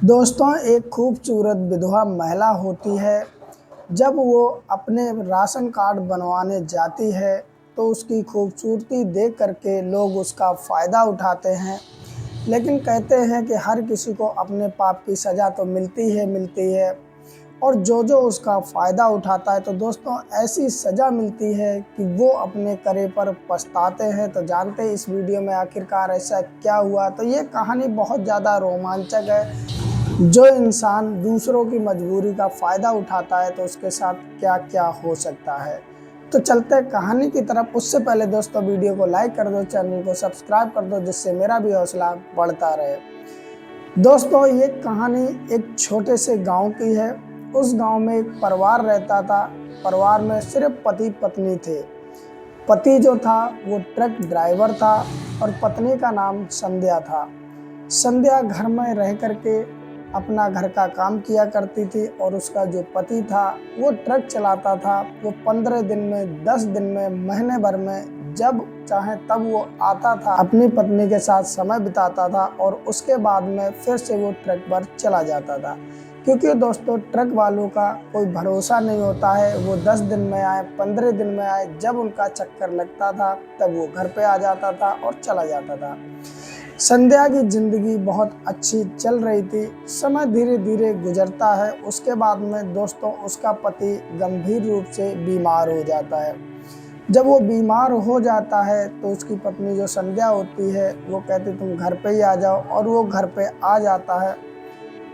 दोस्तों, एक खूबसूरत विधवा महिला होती है। जब वो अपने राशन कार्ड बनवाने जाती है तो उसकी खूबसूरती देख कर के लोग उसका फ़ायदा उठाते हैं। लेकिन कहते हैं कि हर किसी को अपने पाप की सज़ा तो मिलती है और जो उसका फ़ायदा उठाता है तो दोस्तों ऐसी सज़ा मिलती है कि वो अपने करे पर पछताते हैं। तो जानते हैं इस वीडियो में आखिरकार ऐसा क्या हुआ। तो ये कहानी बहुत ज़्यादा रोमांचक है। जो इंसान दूसरों की मजबूरी का फ़ायदा उठाता है तो उसके साथ क्या-क्या हो सकता है। तो चलते हैं कहानी की तरफ। उससे पहले दोस्तों वीडियो को लाइक कर दो, चैनल को सब्सक्राइब कर दो जिससे मेरा भी हौसला बढ़ता रहे। दोस्तों, ये कहानी एक छोटे से गाँव की है। उस गाँव में एक परिवार रहता था। परिवार में सिर्फ पति-पत्नी थे। पति जो था वो ट्रक ड्राइवर था और पत्नी का नाम संध्या था। संध्या घर में रह कर के अपना घर का काम किया करती थी और उसका जो पति था वो ट्रक चलाता था। वो 15 दिन में, 10 दिन में, महीने भर में जब चाहे तब वो आता था, अपनी पत्नी के साथ समय बिताता था और उसके बाद में फिर से वो ट्रक पर चला जाता था। क्योंकि दोस्तों ट्रक वालों का कोई भरोसा नहीं होता है। वो 10 दिन में आए, 15 दिन में आए, जब उनका चक्कर लगता था तब वो घर पे आ जाता था और चला जाता था। संध्या की ज़िंदगी बहुत अच्छी चल रही थी। समय धीरे-धीरे गुजरता है। उसके बाद में दोस्तों उसका पति गंभीर रूप से बीमार हो जाता है। जब वो बीमार हो जाता है तो उसकी पत्नी जो संध्या होती है वो कहती तुम घर पे ही आ जाओ और वो घर पे आ जाता है।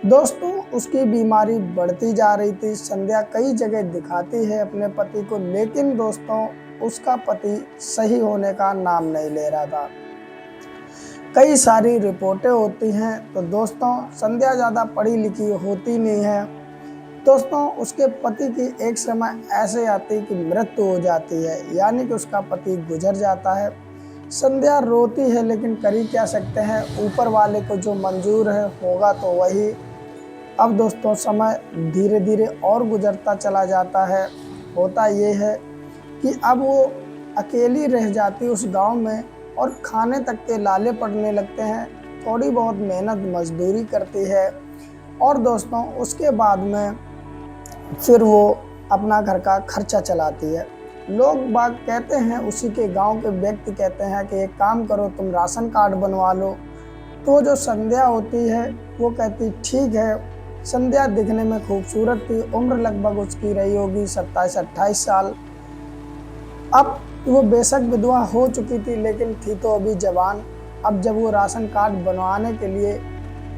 दोस्तों उसकी बीमारी बढ़ती जा रही थी। संध्या कई जगह दिखाती है अपने पति को, लेकिन दोस्तों उसका पति सही होने का नाम नहीं ले रहा था। कई सारी रिपोर्टें होती हैं तो दोस्तों संध्या ज़्यादा पढ़ी लिखी होती नहीं है। दोस्तों उसके पति की एक समय ऐसे आती कि मृत्यु हो जाती है, यानी कि उसका पति गुजर जाता है। संध्या रोती है लेकिन कर ही क्या सकते हैं, ऊपर वाले को जो मंजूर है होगा तो वही। अब दोस्तों समय धीरे धीरे और गुजरता चला जाता है। होता ये है कि अब वो अकेली रह जाती उस गांव में और खाने तक के लाले पड़ने लगते हैं। थोड़ी बहुत मेहनत मजदूरी करती है और दोस्तों उसके बाद में फिर वो अपना घर का खर्चा चलाती है। लोग बाग कहते हैं, उसी के गांव के व्यक्ति कहते हैं कि एक काम करो तुम राशन कार्ड बनवा लो। तो जो संध्या होती है वो कहती ठीक है। संध्या दिखने में खूबसूरत थी। उम्र लगभग उसकी रही होगी 27-28 साल। अब वो बेशक विधवा हो चुकी थी लेकिन थी तो अभी जवान। अब जब वो राशन कार्ड बनवाने के लिए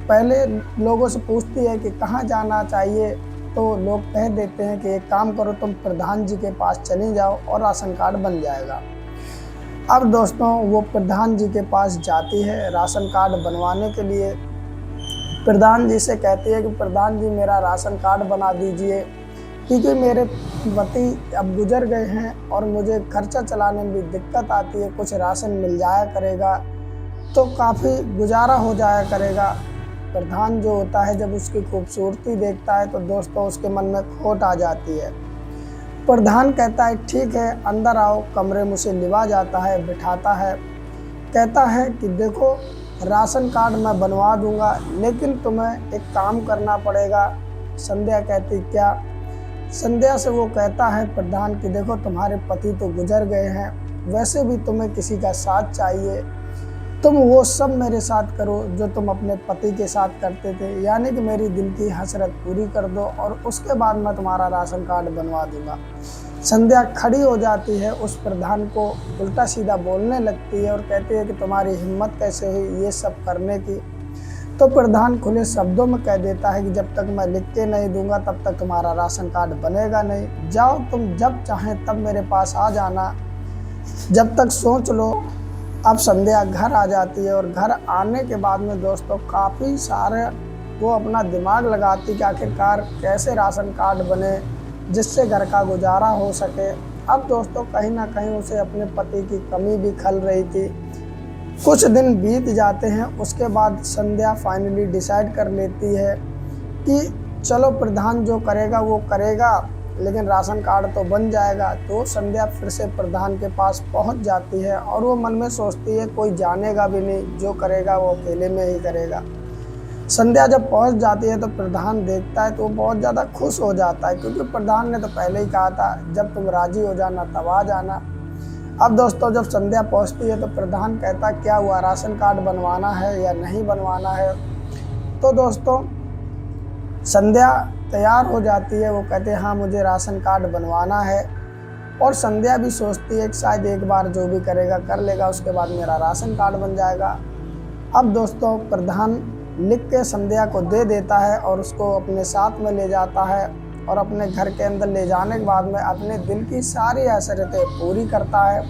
पहले लोगों से पूछती है कि कहाँ जाना चाहिए, तो लोग कह देते हैं कि एक काम करो तुम प्रधान जी के पास चले जाओ और राशन कार्ड बन जाएगा। अब दोस्तों वो प्रधान जी के पास जाती है राशन कार्ड बनवाने के लिए। प्रधान जी से कहती है कि प्रधान जी मेरा राशन कार्ड बना दीजिए, क्योंकि मेरे पति अब गुजर गए हैं और मुझे खर्चा चलाने में भी दिक्कत आती है। कुछ राशन मिल जाया करेगा तो काफ़ी गुजारा हो जाया करेगा। प्रधान जो होता है जब उसकी खूबसूरती देखता है तो दोस्तों उसके मन में खोट आ जाती है। प्रधान कहता है ठीक है अंदर आओ। कमरे में उसे लिवा जाता है, बिठाता है, कहता है कि देखो राशन कार्ड मैं बनवा दूंगा लेकिन तुम्हें एक काम करना पड़ेगा। संध्या कहती क्या? संध्या से वो कहता है प्रधान कि देखो तुम्हारे पति तो गुजर गए हैं, वैसे भी तुम्हें किसी का साथ चाहिए। तुम वो सब मेरे साथ करो जो तुम अपने पति के साथ करते थे, यानी कि मेरी दिल की हसरत पूरी कर दो और उसके बाद मैं तुम्हारा राशन कार्ड बनवा दूंगा। संध्या खड़ी हो जाती है, उस प्रधान को उल्टा सीधा बोलने लगती है और कहती है कि तुम्हारी हिम्मत कैसे हुई ये सब करने की। तो प्रधान खुले शब्दों में कह देता है कि जब तक मैं लिख के नहीं दूंगा तब तक तुम्हारा राशन कार्ड बनेगा नहीं। जाओ तुम जब चाहें तब मेरे पास आ जाना, जब तक सोच लो। अब संध्या घर आ जाती है और घर आने के बाद में दोस्तों काफ़ी सारे वो अपना दिमाग लगाती कि आखिरकार कैसे राशन कार्ड बने जिससे घर का गुजारा हो सके। अब दोस्तों कहीं ना कहीं उसे अपने पति की कमी भी खल रही थी। कुछ दिन बीत जाते हैं, उसके बाद संध्या फाइनली डिसाइड कर लेती है कि चलो प्रधान जो करेगा वो करेगा लेकिन राशन कार्ड तो बन जाएगा। तो संध्या फिर से प्रधान के पास पहुंच जाती है और वो मन में सोचती है कोई जानेगा भी नहीं, जो करेगा वो अकेले में ही करेगा। संध्या जब पहुंच जाती है तो प्रधान देखता है तो वो बहुत ज़्यादा खुश हो जाता है, क्योंकि प्रधान ने तो पहले ही कहा था जब तुम राजी हो जाना तब आ जाना। अब दोस्तों जब संध्या पहुंचती है तो प्रधान कहता है क्या हुआ, राशन कार्ड बनवाना है या नहीं बनवाना है। तो दोस्तों संध्या तैयार हो जाती है, वो कहते हैं हाँ मुझे राशन कार्ड बनवाना है। और संध्या भी सोचती है कि शायद एक बार जो भी करेगा कर लेगा, उसके बाद मेरा राशन कार्ड बन जाएगा। अब दोस्तों प्रधान लिख के संध्या को दे देता है और उसको अपने साथ में ले जाता है, और अपने घर के अंदर ले जाने के बाद में अपने दिल की सारी हसरतें पूरी करता है।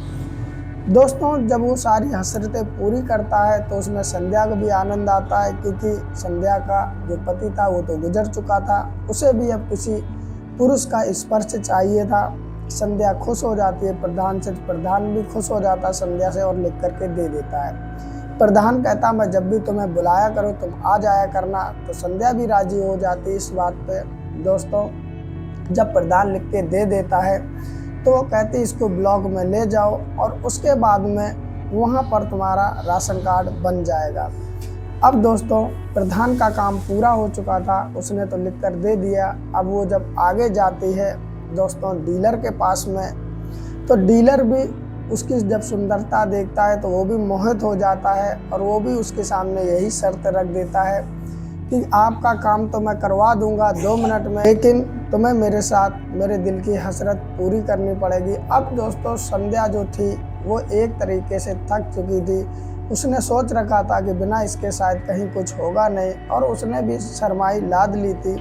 दोस्तों जब वो सारी हसरतें पूरी करता है तो उसमें संध्या को भी आनंद आता है, क्योंकि संध्या का जो पति था वो तो गुजर चुका था, उसे भी अब किसी पुरुष का स्पर्श चाहिए था। संध्या खुश हो जाती है प्रधान से, प्रधान भी खुश हो जाता है संध्या से और लिख करके दे देता है। प्रधान कहता मैं जब भी तुम्हें बुलाया करूँ तुम आ जाया करना, तो संध्या भी राजी हो जाती है इस बात पे। दोस्तों जब प्रधान लिख के दे देता है तो वो कहती इसको ब्लॉक में ले जाओ और उसके बाद में वहाँ पर तुम्हारा राशन कार्ड बन जाएगा। अब दोस्तों प्रधान का काम पूरा हो चुका था, उसने तो लिख कर दे दिया। अब वो जब आगे जाती है दोस्तों डीलर के पास में, तो डीलर भी उसकी जब सुंदरता देखता है तो वो भी मोहित हो जाता है, और वो भी उसके सामने यही शर्त रख देता है कि आपका काम तो मैं करवा दूंगा 2 मिनट में, लेकिन तुम्हें मेरे साथ मेरे दिल की हसरत पूरी करनी पड़ेगी। अब दोस्तों संध्या जो थी वो एक तरीके से थक चुकी थी, उसने सोच रखा था कि बिना इसके शायद कहीं कुछ होगा नहीं, और उसने भी शर्माई लाद ली थी।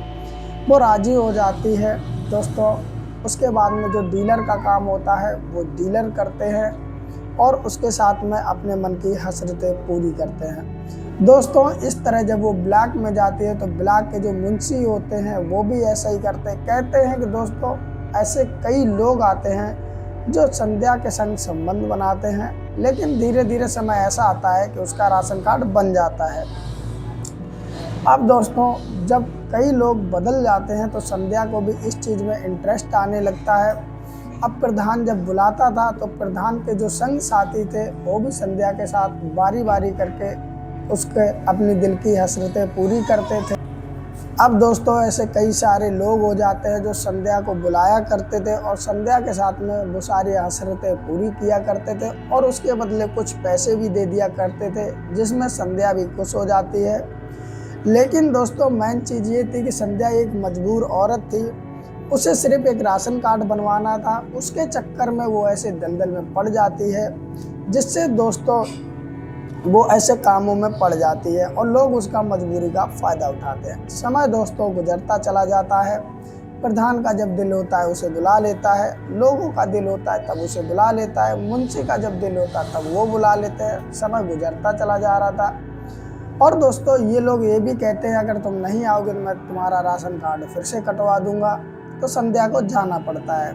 वो राजी हो जाती है दोस्तों। उसके बाद में जो डीलर का काम होता है वो डीलर करते हैं, और उसके साथ में अपने मन की हसरतें पूरी करते हैं। दोस्तों इस तरह जब वो ब्लैक में जाती है तो ब्लैक के जो मुंशी होते हैं वो भी ऐसा ही करते हैं। कहते हैं कि दोस्तों ऐसे कई लोग आते हैं जो संध्या के संग संबंध बनाते हैं, लेकिन धीरे धीरे समय ऐसा आता है कि उसका राशन कार्ड बन जाता है। अब दोस्तों जब कई लोग बदल जाते हैं तो संध्या को भी इस चीज़ में इंटरेस्ट आने लगता है। अब प्रधान जब बुलाता था तो प्रधान के जो संग साथी थे वो भी संध्या के साथ बारी बारी करके उसके अपनी दिल की हसरतें पूरी करते थे। अब दोस्तों ऐसे कई सारे लोग हो जाते हैं जो संध्या को बुलाया करते थे और संध्या के साथ में वो सारी हसरतें पूरी किया करते थे, और उसके बदले कुछ पैसे भी दे दिया करते थे, जिसमें संध्या भी खुश हो जाती है। लेकिन दोस्तों मेन चीज़ ये थी कि संध्या एक मजबूर औरत थी, उसे सिर्फ एक राशन कार्ड बनवाना था। उसके चक्कर में वो ऐसे दलदल में पड़ जाती है, जिससे दोस्तों वो ऐसे कामों में पड़ जाती है और लोग उसका मजबूरी का फ़ायदा उठाते हैं। समय दोस्तों गुजरता चला जाता है। प्रधान का जब दिल होता है उसे बुला लेता है, लोगों का दिल होता है तब उसे बुला लेता है, मुंशी का जब दिल होता है तब वो बुला लेते हैं। समय गुजरता चला जा रहा था, और दोस्तों ये लोग ये भी कहते हैं अगर तुम नहीं आओगे तो मैं तुम्हारा राशन कार्ड फिर से कटवा दूंगा। तो संध्या को जाना पड़ता है,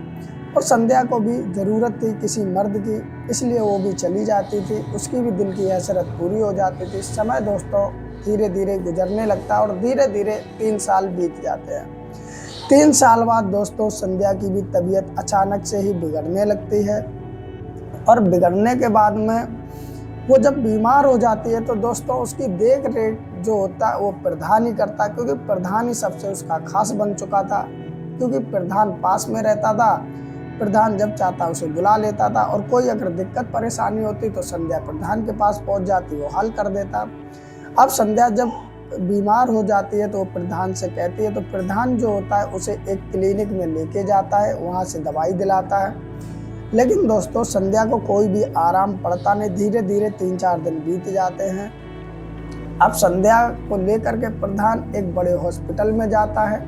और संध्या को भी ज़रूरत थी किसी मर्द की, इसलिए वो भी चली जाती थी। उसकी भी दिल की हसरत पूरी हो जाती थी। समय दोस्तों धीरे धीरे गुजरने लगता है, और धीरे धीरे 3 साल बीत जाते हैं। 3 साल बाद दोस्तों संध्या की भी तबीयत अचानक से ही बिगड़ने लगती है, और बिगड़ने के बाद में वो जब बीमार हो जाती है तो दोस्तों उसकी देख रेख जो होता है वो प्रधान ही करता है, क्योंकि प्रधान ही सबसे उसका खास बन चुका था, क्योंकि प्रधान पास में रहता था। प्रधान जब चाहता उसे बुला लेता था, और कोई अगर दिक्कत परेशानी होती तो संध्या प्रधान के पास पहुंच जाती, वो हल कर देता। अब संध्या जब बीमार हो जाती है तो वो प्रधान से कहती है, तो प्रधान जो होता है उसे एक क्लिनिक में लेके जाता है, वहाँ से दवाई दिलाता है। लेकिन दोस्तों संध्या को कोई भी आराम पड़ता नहीं। धीरे धीरे 3-4 दिन बीत जाते हैं। अब संध्या को लेकर के प्रधान एक बड़े हॉस्पिटल में जाता है।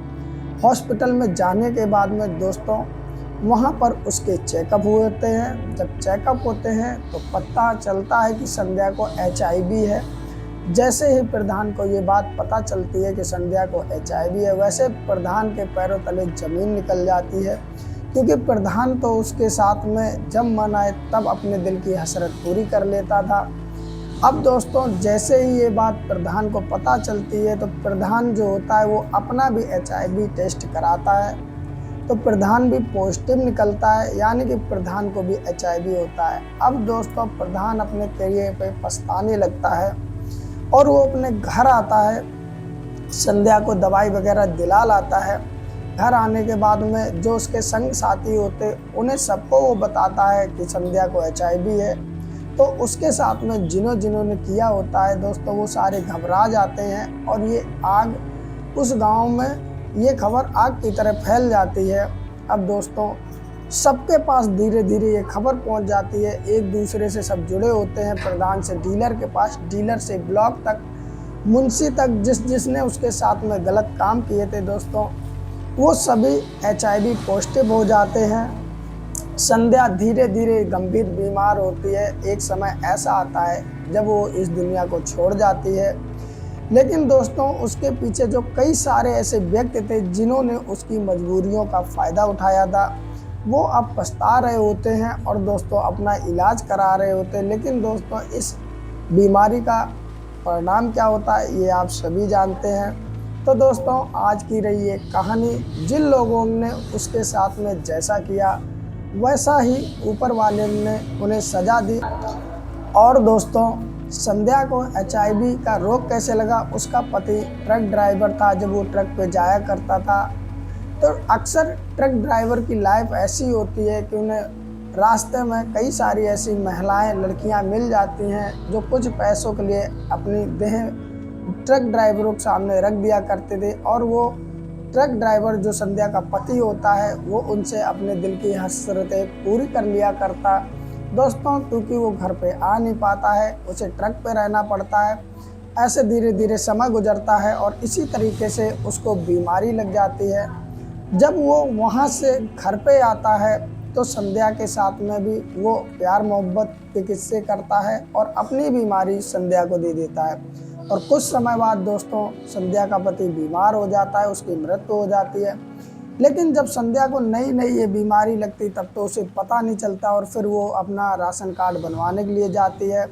हॉस्पिटल में जाने के बाद में दोस्तों वहाँ पर उसके चेकअप होते हैं। जब चेकअप होते हैं तो पता चलता है कि संध्या को HIV है। जैसे ही प्रधान को ये बात पता चलती है कि संध्या को HIV है, वैसे प्रधान के पैरों तले ज़मीन निकल जाती है, क्योंकि प्रधान तो उसके साथ में जब मन आए तब अपने दिल की हसरत पूरी कर लेता था। अब दोस्तों जैसे ही ये बात प्रधान को पता चलती है तो प्रधान जो होता है वो अपना भी HIV टेस्ट कराता है, तो प्रधान भी पॉजिटिव निकलता है, यानी कि प्रधान को भी HIV होता है। अब दोस्तों प्रधान अपने करियर पे पछताने लगता है, और वो अपने घर आता है संध्या को दवाई वगैरह दिला लाता है। घर आने के बाद में जो उसके संग साथी होते उन्हें सबको वो बताता है कि संध्या को HIV है। तो उसके साथ में जिन्होंने किया होता है दोस्तों, वो सारे घबरा जाते हैं और ये आग उस गांव में ये खबर आग की तरह फैल जाती है। अब दोस्तों सबके पास धीरे धीरे ये खबर पहुंच जाती है, एक दूसरे से सब जुड़े होते हैं, प्रधान से डीलर के पास, डीलर से ब्लॉक तक, मुंशी तक, जिसने उसके साथ में गलत काम किए थे दोस्तों, वो सभी HIV पॉजिटिव हो जाते हैं। संध्या धीरे धीरे गंभीर बीमार होती है। एक समय ऐसा आता है जब वो इस दुनिया को छोड़ जाती है। लेकिन दोस्तों उसके पीछे जो कई सारे ऐसे व्यक्ति थे जिन्होंने उसकी मजबूरियों का फ़ायदा उठाया था, वो अब पछता रहे होते हैं और दोस्तों अपना इलाज करा रहे होते हैं। लेकिन दोस्तों इस बीमारी का परिणाम क्या होता है ये आप सभी जानते हैं। तो दोस्तों आज की रही ये कहानी, जिन लोगों ने उसके साथ में जैसा किया वैसा ही ऊपर वाले ने उन्हें सज़ा दी। और दोस्तों संध्या को HIV का रोग कैसे लगा, उसका पति ट्रक ड्राइवर था। जब वो ट्रक पे जाया करता था तो अक्सर ट्रक ड्राइवर की लाइफ ऐसी होती है कि उन्हें रास्ते में कई सारी ऐसी महिलाएं, लड़कियां मिल जाती हैं जो कुछ पैसों के लिए अपनी देह ट्रक ड्राइवरों के सामने रख दिया करते थे। और वो ट्रक ड्राइवर जो संध्या का पति होता है वो उनसे अपने दिल की हसरतें पूरी कर लिया करता दोस्तों, क्योंकि वो घर पे आ नहीं पाता है, उसे ट्रक पे रहना पड़ता है। ऐसे धीरे धीरे समय गुजरता है और इसी तरीके से उसको बीमारी लग जाती है। जब वो वहाँ से घर पे आता है तो संध्या के साथ में भी वो प्यार मोहब्बत के किस्से करता है और अपनी बीमारी संध्या को दे देता है। और कुछ समय बाद दोस्तों संध्या का पति बीमार हो जाता है, उसकी मृत्यु हो जाती है। लेकिन जब संध्या को नई नई ये बीमारी लगती तब तो उसे पता नहीं चलता और फिर वो अपना राशन कार्ड बनवाने के लिए जाती है।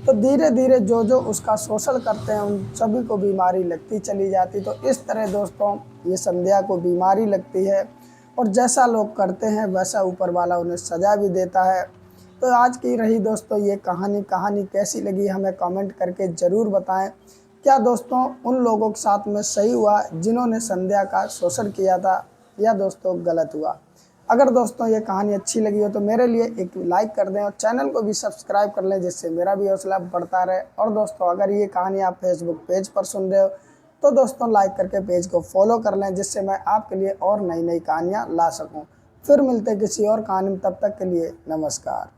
तो धीरे धीरे जो जो उसका शोषण करते हैं उन सभी को बीमारी लगती चली जाती। तो इस तरह दोस्तों ये संध्या को बीमारी लगती है और जैसा लोग करते हैं वैसा ऊपर वाला उन्हें सज़ा भी देता है। तो आज की रही दोस्तों ये कहानी कैसी लगी हमें कमेंट करके ज़रूर बताएं। क्या दोस्तों उन लोगों के साथ में सही हुआ जिन्होंने संध्या का शोषण किया था, या दोस्तों गलत हुआ? अगर दोस्तों ये कहानी अच्छी लगी हो तो मेरे लिए एक लाइक कर दें और चैनल को भी सब्सक्राइब कर लें, जिससे मेरा भी हौसला बढ़ता रहे। और दोस्तों अगर ये कहानी आप फेसबुक पेज पर सुन रहे हो तो दोस्तों लाइक करके पेज को फॉलो कर लें, जिससे मैं आपके लिए और नई नई कहानियाँ ला सकूँ। फिर मिलते किसी और कहानी में, तब तक के लिए नमस्कार।